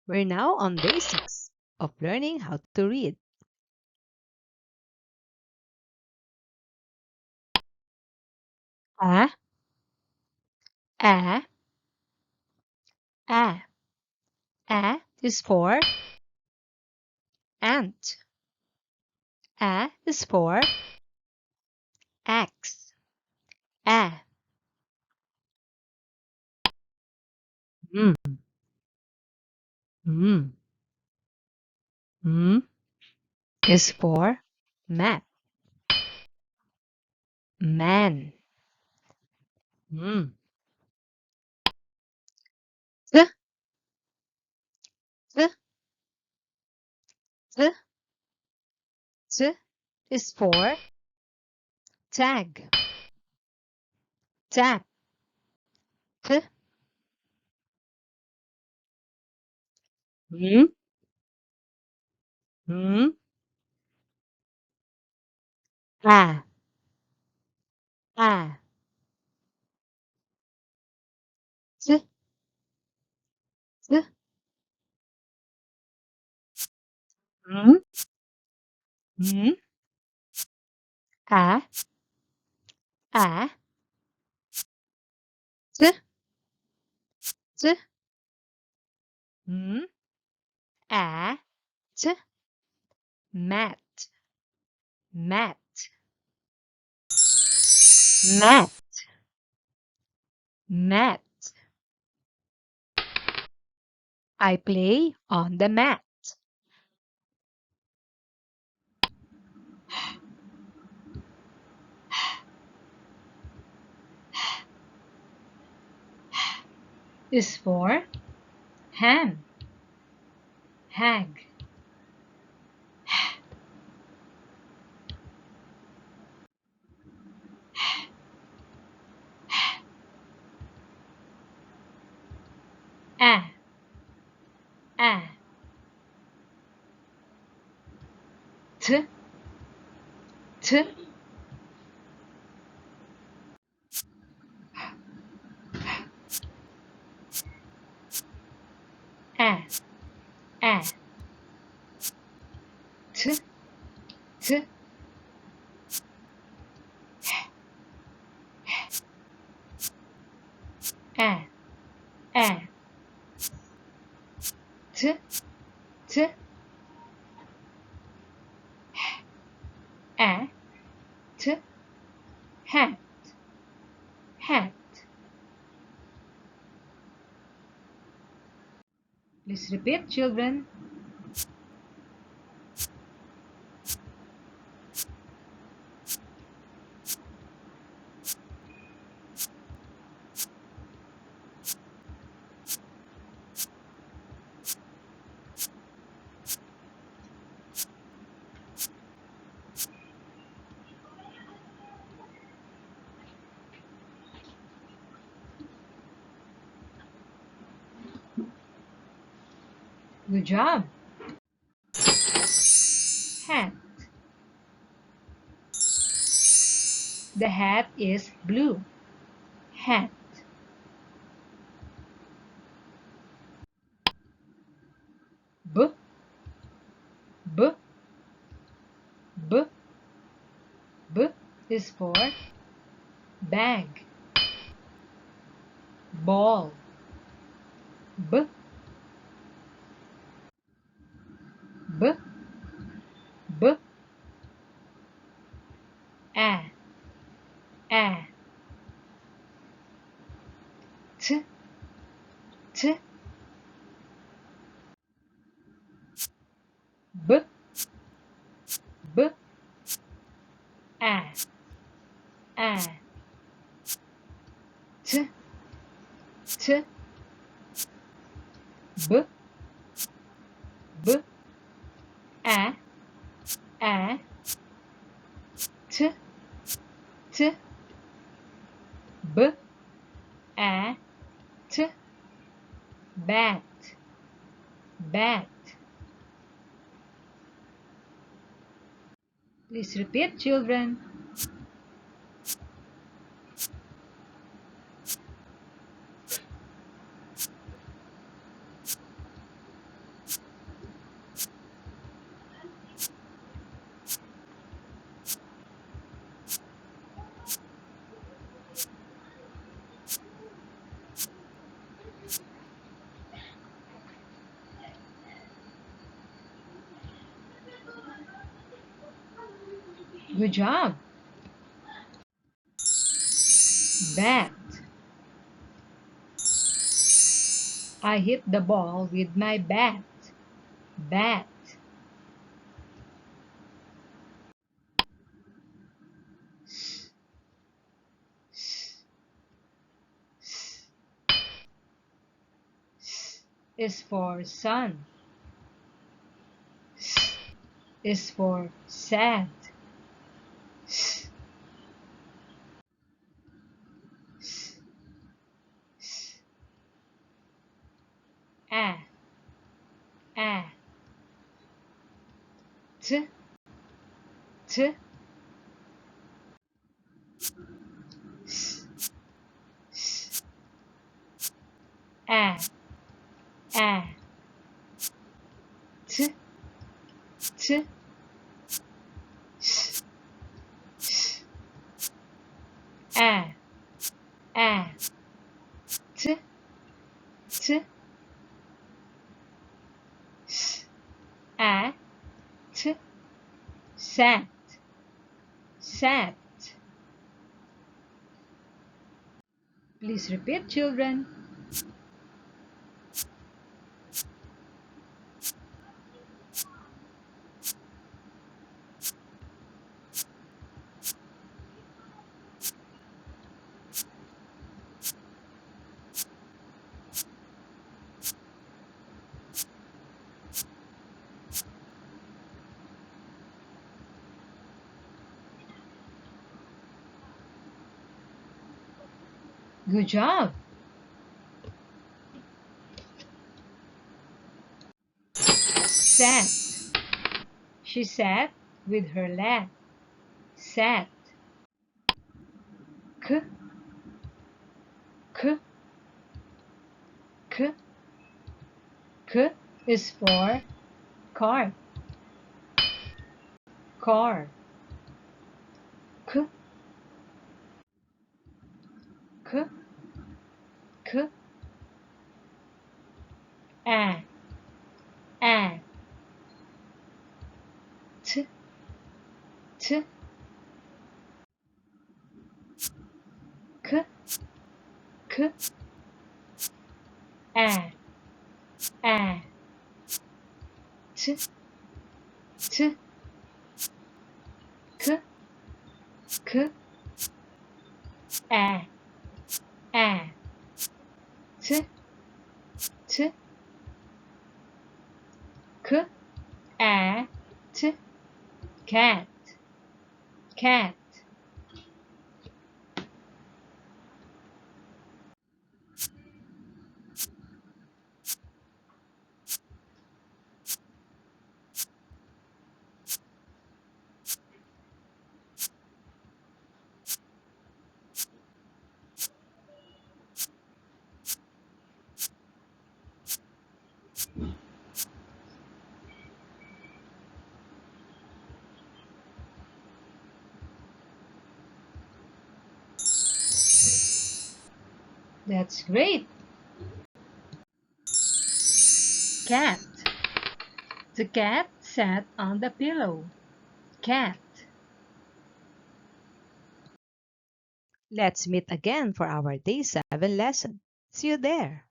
We're now on day 6 of learning how to read. A, a, a. A is for ant. A is for axe. A. Mm, mm, mm is for map. Man. Mm. T, t, t, t is for tag. Tap. T, mm, mm, a, a. T, t, mm, mm, a, a. T, t, mm, a, t. Mat. Mat. Mat. Mat. I play on the mat. Is for ham. Hag. A. A. T. T. A. A. T. T. A. A. T. T. A. T. Hat. Hat. Please repeat, children. Good job. Hat. The hat is blue. Hat. B. B. B. B is for bag. Ball. B. B. B. A. A. T. T. B. B. A. A. T. T. B. B. A. A. T. T. B. A. T. Bat. Bat. Please repeat, children. Good job. Bat. I hit the ball with my bat. Bat. Is for sun. Is for sad. A. A. T. T. A. A. T. T. A. A. T. T. A. T. Sat. Sat. Please repeat, children. Good job. Sat. She sat with her lap. Sat. K. K. K. K is for car. Car. K. K. K. A. A. T. T. K. K. A. A. T. T. K. K. A. A. T. T. K. A. T. Cat. Cat. That's great. Cat. The cat sat on the pillow. Cat. Let's meet again for our Day 7 lesson. See you there.